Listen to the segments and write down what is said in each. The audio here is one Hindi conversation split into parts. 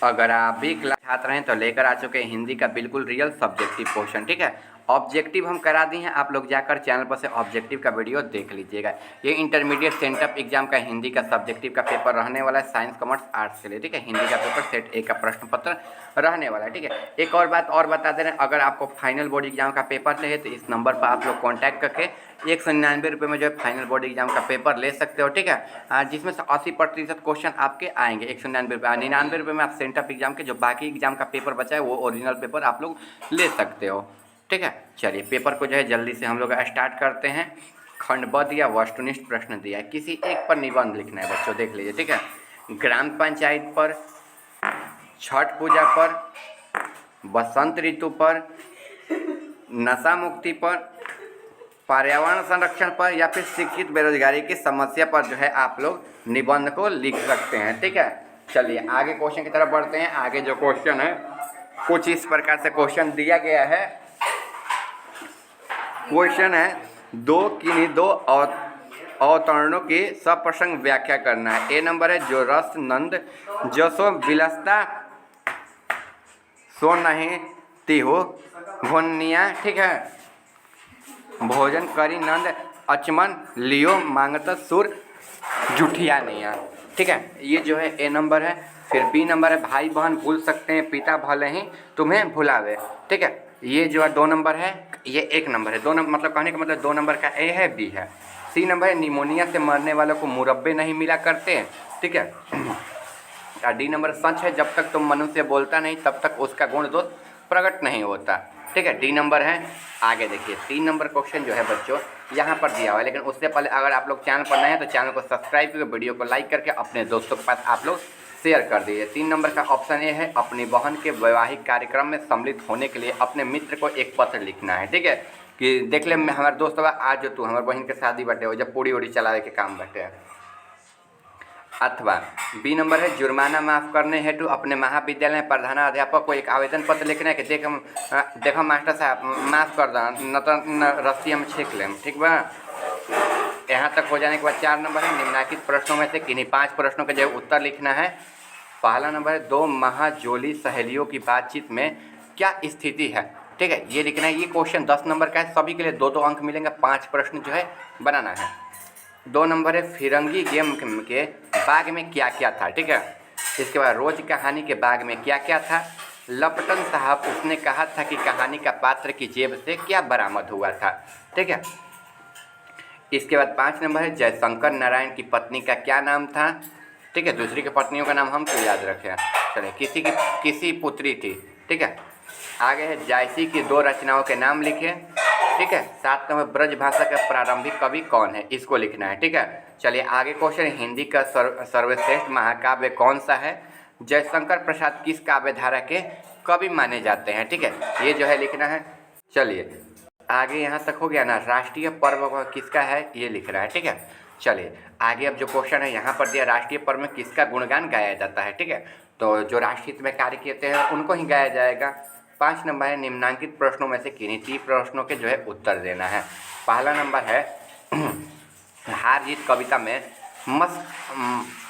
अगर आप भी क्लास छात्र हैं तो लेकर आ चुके हैं हिंदी का बिल्कुल रियल सब्जेक्टिव क्वेश्चन। ठीक है, ऑब्जेक्टिव हम करा दिए हैं, आप लोग जाकर चैनल पर से ऑब्जेक्टिव का वीडियो देख लीजिएगा। ये इंटरमीडिएट सेंटअप एग्जाम का हिंदी का सब्जेक्टिव का पेपर रहने वाला है, साइंस कॉमर्स आर्ट्स के लिए। ठीक है, हिंदी का पेपर सेट ए का प्रश्न पत्र रहने वाला है। ठीक है, एक और बात और बता दे रहे हैं, अगर आपको फाइनल बोर्ड एग्जाम का पेपर चाहिए तो इस नंबर पर आप लोग कॉन्टैक्ट करके 199 रुपये में जो है फाइनल बोर्ड एग्जाम का पेपर ले सकते हो। ठीक है, जिसमें से 80% क्वेश्चन आपके आएंगे 199 रुपये। 99 रुपये में आप सेंटअप एग्जाम के जो बाकी एग्जाम का पेपर बचा है वो ओरिजिनल पेपर आप लोग ले सकते हो। ठीक है, चलिए पेपर को जो है जल्दी से हम लोग स्टार्ट करते हैं। खंडबद्ध या वस्तुनिष्ठ प्रश्न दिया है, किसी एक पर निबंध लिखना है बच्चों, देख लीजिए। ठीक है, ग्राम पंचायत पर, छठ पूजा पर, बसंत ऋतु पर, नशा मुक्ति पर, पर्यावरण संरक्षण पर या फिर शिक्षित बेरोजगारी की समस्या पर जो है आप लोग निबंध को लिख सकते हैं। ठीक है, चलिए आगे क्वेश्चन की तरफ बढ़ते हैं। आगे जो क्वेश्चन है कुछ इस प्रकार से क्वेश्चन दिया गया है। क्वेश्चन है दो अवतरणों की सप्रसंग व्याख्या करना है। ए नंबर है जो रस नंद जसो विलसता सो नहीं तिहु भोनिया। ठीक है, भोजन करी नंद अचमन लियो मांगत सुर जुठिया निया। ठीक है, ये जो है ए नंबर है। फिर बी नंबर है भाई बहन भूल सकते हैं पिता भले ही तुम्हें भुलावे। ठीक है, ये जो है 2 नंबर है, ये 1 नंबर है। 2 नंबर मतलब कहने का मतलब 2 नंबर का ए है, बी है। सी नंबर है निमोनिया से मरने वालों को मुरब्बे नहीं मिला करते हैं। ठीक है, और डी नंबर सच है जब तक तुम मनुष्य बोलता नहीं तब तक उसका गुण दोष प्रकट नहीं होता। ठीक है, डी नंबर है। आगे देखिए 3 नंबर क्वेश्चन जो है बच्चों यहाँ पर दिया हुआ है, लेकिन उससे पहले अगर आप लोग चैनल पर नए हैं तो चैनल को सब्सक्राइब करके वीडियो को लाइक करके अपने दोस्तों के पास आप लोग शेयर कर दीजिए। 3 नंबर का ऑप्शन ए है अपनी बहन के वैवाहिक कार्यक्रम में सम्मिलित होने के लिए अपने मित्र को एक पत्र लिखना है। ठीक है, कि देख ले हमारे दोस्त बा आज जो तू हमारे बहन के शादी बटे हो जब पूरी उड़ी चलावे के काम बटे। अथवा बी नंबर है जुर्माना माफ़ करने हेतु अपने महाविद्यालय में प्रधानाध्यापक को एक आवेदन पत्र लिखना है कि देखो मास्टर साहब माफ़ कर दो न तो रस्सी हम छीक लें। ठीक बा, यहाँ तक हो जाने के बाद 4 नंबर है निम्नलिखित प्रश्नों में से किन्हीं 5 प्रश्नों के जो उत्तर लिखना है। पहला नंबर है 2 महाजोली सहेलियों की बातचीत में क्या स्थिति है। ठीक है, ये लिखना है। ये क्वेश्चन 10 नंबर का है, सभी के लिए 2-2 अंक मिलेंगे। 5 प्रश्न जो है बनाना है। 2 नंबर है फिरंगी गेम के बाग में क्या क्या था। ठीक है, इसके बाद रोज कहानी के बाग में क्या क्या था। लपटन साहब उसने कहा था कि कहानी का पात्र की जेब से क्या बरामद हुआ था। ठीक है, इसके बाद 5 नंबर है जयशंकर नारायण की पत्नी का क्या नाम था। ठीक है, दूसरी की पत्नियों का नाम हम क्यों याद रखें, चलिए किसी पुत्री थी। ठीक है, आगे है जायसी की 2 रचनाओं के नाम लिखे। ठीक है, 7 नंबर ब्रज भाषा का प्रारंभिक कवि कौन है, इसको लिखना है। ठीक है, चलिए आगे क्वेश्चन हिंदी का सर्वश्रेष्ठ महाकाव्य कौन सा है। जयशंकर प्रसाद किस काव्य धारा के कवि माने जाते हैं। ठीक है, ये जो है लिखना है। चलिए आगे यहाँ तक हो गया ना। राष्ट्रीय पर्व किसका है ये लिखना है। ठीक है, चलिए आगे अब जो क्वेश्चन है यहाँ पर दिया राष्ट्रीय पर्व में किसका गुणगान गाया जाता है। ठीक है, तो जो राष्ट्रहित में कार्य किए हैं उनको ही गाया जाएगा। 5 नंबर है निम्नलिखित प्रश्नों में से किन्हीं 3 प्रश्नों के जो है उत्तर देना है। पहला नंबर है हार जीत कविता में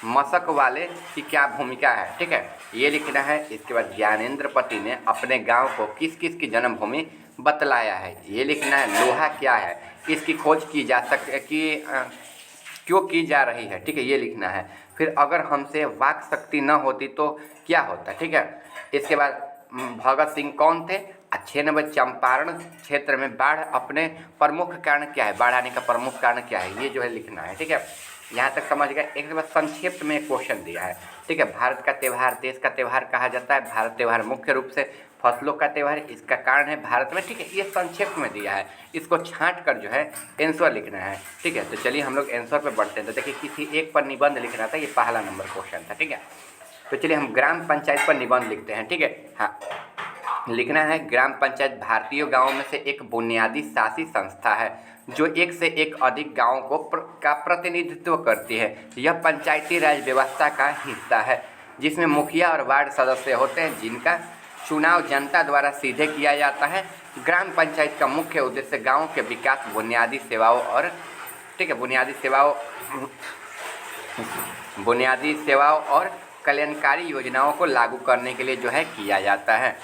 मशक वाले की क्या भूमिका है। ठीक है, ये लिखना है। इसके बाद ज्ञानेंद्र पति ने अपने गांव को किस किस की जन्मभूमि बतलाया है, ये लिखना है। लोहा क्या है, इसकी खोज की जा सकती कि क्यों की जा रही है। ठीक है, ये लिखना है। फिर अगर हमसे वाक शक्ति न होती तो क्या होता। ठीक है, इसके बाद भगत सिंह कौन थे। 6 नंबर चंपारण क्षेत्र में बाढ़ अपने प्रमुख कारण क्या है, बाढ़ आने का प्रमुख कारण क्या है, ये जो है लिखना है। ठीक है, यहाँ तक समझ गए। एक बार संक्षिप्त में क्वेश्चन दिया है। ठीक है, भारत का त्यौहार देश का त्यौहार कहा जाता है। भारत त्यौहार मुख्य रूप से फसलों का त्यौहार, इसका कारण है भारत में। ठीक है, ये संक्षिप्त में दिया है, इसको छांट कर जो है आंसर लिखना है। ठीक है, तो चलिए हम लोग आंसर पे बढ़ते हैं। तो देखिए किसी एक पर निबंध लिखना था, ये पहला नंबर क्वेश्चन था। ठीक है, तो चलिए हम ग्राम पंचायत पर निबंध लिखते हैं। ठीक है, हाँ लिखना है ग्राम पंचायत भारतीय गाँवों में से एक बुनियादी शासी संस्था है जो एक से एक अधिक गाँवों का प्रतिनिधित्व करती है। यह पंचायती राज व्यवस्था का हिस्सा है जिसमें मुखिया और वार्ड सदस्य होते हैं जिनका चुनाव जनता द्वारा सीधे किया जाता है। ग्राम पंचायत का मुख्य उद्देश्य गाँव के विकास, बुनियादी सेवाओं और बुनियादी सेवाओं और कल्याणकारी योजनाओं को लागू करने के लिए जो है किया जाता है।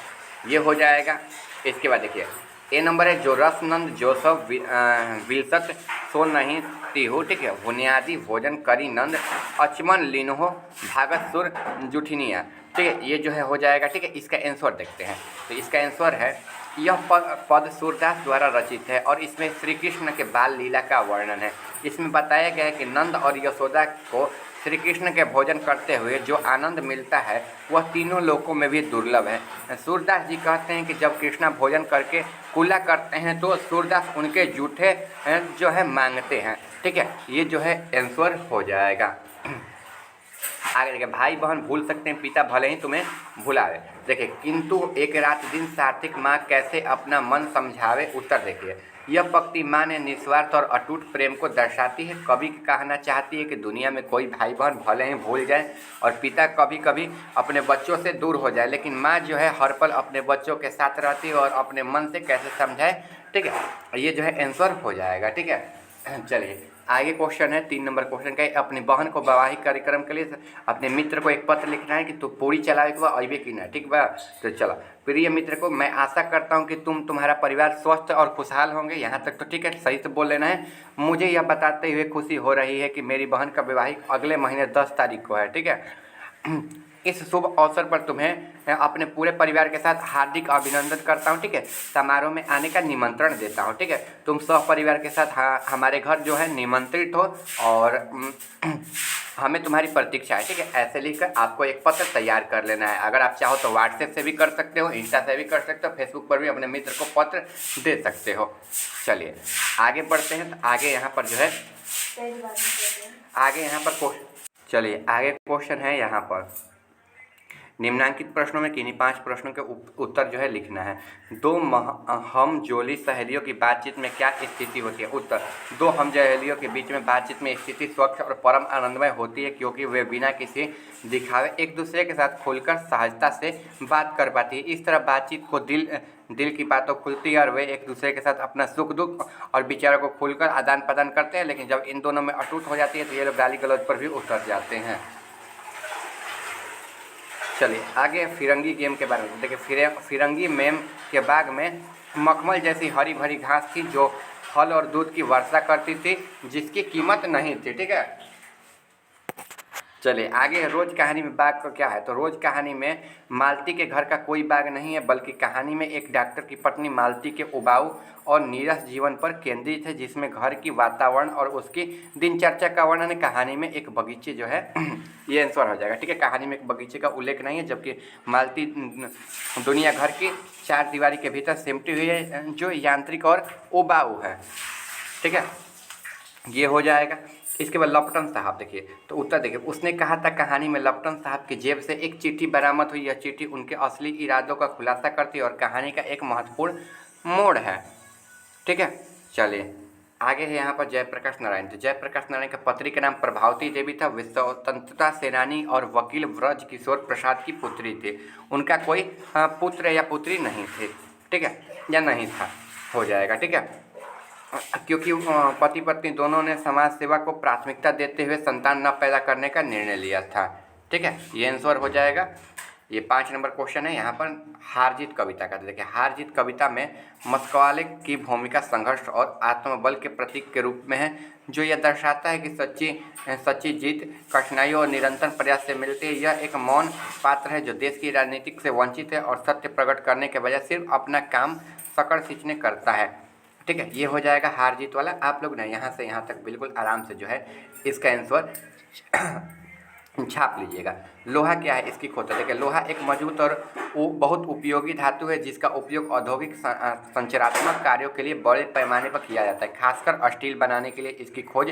ये हो जाएगा। इसके बाद देखिए ए नंबर है जोरसनंद जोसफ विल्सट सो नहीं तिहु, ठीक है, बुनियादी भोजन करी नंद अचमन लिनहो भागत सुर जुठिनिया, ठीक है, ये जो है हो जाएगा। ठीक है, इसका आंसर देखते हैं। तो इसका आंसर है यह पद सूरदास द्वारा रचित है और इसमें श्री कृष्ण के बाल लीला का वर्णन है। इसमें बताया गया है कि नंद और यशोदा को श्री कृष्ण के भोजन करते हुए जो आनंद मिलता है वह तीनों लोकों में भी दुर्लभ है। सूरदास जी कहते हैं कि जब कृष्णा भोजन करके कुल्ला करते हैं तो सूरदास उनके जूठे जो है मांगते हैं। ठीक है, ये जो है आंसर हो जाएगा। आगे देखिए भाई बहन भूल सकते हैं पिता भले ही तुम्हें भुलावे। देखिए किंतु एक रात दिन सात्विक माँ कैसे अपना मन समझावे। उत्तर देखिए यह पंक्ति माँ ने निस्वार्थ और अटूट प्रेम को दर्शाती है। कवि कहना चाहती है कि दुनिया में कोई भाई बहन भले ही भूल जाए और पिता कभी कभी अपने बच्चों से दूर हो जाए, लेकिन माँ जो है हर पल अपने बच्चों के साथ रहती है और अपने मन से कैसे समझाए। ठीक है, ये जो है आंसर हो जाएगा। ठीक है, चलिए आगे क्वेश्चन है 3 नंबर क्वेश्चन का। अपनी बहन को वैवाहिक कार्यक्रम के लिए अपने मित्र को एक पत्र लिखना है कि तू पूरी चलावे के बाद अबे की ना। ठीक बा, तो चलो प्रिय मित्र को, मैं आशा करता हूं कि तुम्हारा परिवार स्वस्थ और खुशहाल होंगे। यहाँ तक तो ठीक है, सही से बोल लेना है। मुझे यह बताते हुए खुशी हो रही है कि मेरी बहन का वैवाहिक अगले महीने 10 तारीख को है। ठीक है, इस शुभ अवसर पर तुम्हें अपने पूरे परिवार के साथ हार्दिक अभिनंदन करता हूँ। ठीक है, समारोह में आने का निमंत्रण देता हूँ। ठीक है, तुम सब परिवार के साथ हमारे घर जो है निमंत्रित हो और हमें तुम्हारी प्रतीक्षा है। ठीक है, ऐसे लिखकर आपको एक पत्र तैयार कर लेना है। अगर आप चाहो तो व्हाट्सएप से भी कर सकते हो, इंस्टा से भी कर सकते हो, फेसबुक पर भी अपने मित्र को पत्र दे सकते हो। चलिए आगे बढ़ते हैं। तो आगे यहाँ पर जो है चलिए आगे क्वेश्चन है यहाँ पर निम्नांकित प्रश्नों में किन्हीं 5 प्रश्नों के उत्तर जो है लिखना है। दो हमजोली सहेलियों की बातचीत में क्या स्थिति होती है। उत्तर, दो हमजोलियों के बीच में बातचीत में स्थिति स्वच्छ और परम आनंदमय होती है क्योंकि वे बिना किसी दिखावे एक दूसरे के साथ खुलकर सहजता से बात कर पाती है। इस तरह बातचीत को दिल की बातों खुलती है और वे एक दूसरे के साथ अपना सुख दुख और विचारों को खुलकर आदान प्रदान करते हैं। लेकिन जब इन दोनों में अटूट हो जाती है तो ये लोग गाली गलौज पर भी उतर जाते हैं। चलिए आगे फिरंगी गेम के बारे में देखिए। फिरंगी मेम के बाग में मखमल जैसी हरी भरी घास थी जो फल और दूध की वर्षा करती थी जिसकी कीमत नहीं थी। ठीक है, चलिए आगे रोज कहानी में बाग का क्या है। तो रोज कहानी में मालती के घर का कोई बाग नहीं है बल्कि कहानी में एक डॉक्टर की पत्नी मालती के उबाऊ और नीरस जीवन पर केंद्रित है जिसमें घर की वातावरण और उसकी दिनचर्या का वर्णन है। कहानी में एक बगीचे जो है ये आंसर हो जाएगा। ठीक है, कहानी में एक बगीचे का उल्लेख नहीं है जबकि मालती दुनिया घर की 4 दीवारी के भीतर सिमटी हुई है जो यांत्रिक और उबाऊ है। ठीक है, ये हो जाएगा। इसके बाद लपटन साहब देखिए। तो उत्तर देखिए, उसने कहा था कहानी में लपटन साहब की जेब से एक चिट्ठी बरामद हुई। यह चिट्ठी उनके असली इरादों का खुलासा करती है और कहानी का एक महत्वपूर्ण मोड़ है। ठीक है, चलिए आगे है यहाँ पर जयप्रकाश नारायण। तो जयप्रकाश नारायण का पत्नी का नाम प्रभावती देवी था। वे स्वतंत्रता सेनानी और वकील ब्रज किशोर प्रसाद की पुत्री थी। उनका कोई पुत्र या पुत्री नहीं थे। ठीक है, या नहीं था, हो जाएगा। ठीक है, क्योंकि पति पत्नी दोनों ने समाज सेवा को प्राथमिकता देते हुए संतान न पैदा करने का निर्णय लिया था। ठीक है, ये आंसर हो जाएगा। ये 5 नंबर क्वेश्चन है यहाँ पर हार जीत कविता का। देखिए हार जीत कविता में मस्कवाले की भूमिका संघर्ष और आत्मबल के प्रतीक के रूप में है जो यह दर्शाता है कि सच्ची जीत कठिनाइयों और निरंतर प्रयास से मिलती है। यह एक मौन पात्र है जो देश की राजनीति से वंचित है और सत्य प्रकट करने के बजाय सिर्फ अपना काम सकड़ खींचने करता है। ठीक है, ये हो जाएगा हार जीत वाला। आप लोग ना यहाँ से यहाँ तक बिल्कुल आराम से जो है इसका आंसर छाप लीजिएगा। लोहा क्या है, इसकी खोज। देखिए लोहा एक मजबूत और बहुत उपयोगी धातु है जिसका उपयोग औद्योगिक संरचनात्मक कार्यों के लिए बड़े पैमाने पर किया जाता है। खासकर स्टील बनाने के लिए इसकी खोज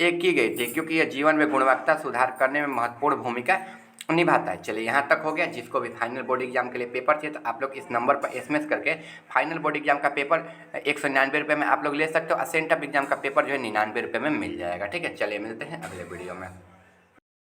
की गई थी क्योंकि यह जीवन में गुणवत्ता सुधार करने में महत्वपूर्ण भूमिका निभाता है। चलिए यहाँ तक हो गया। जिसको भी फाइनल बोर्ड एग्जाम के लिए पेपर चाहिए तो आप लोग इस नंबर पर SMS करके फाइनल बोर्ड एग्जाम का पेपर 199 रुपये में आप लोग ले सकते हो। सेंट ऑफ एग्जाम का पेपर जो है 99 रुपये में मिल जाएगा। ठीक है, चलिए मिलते हैं अगले वीडियो में।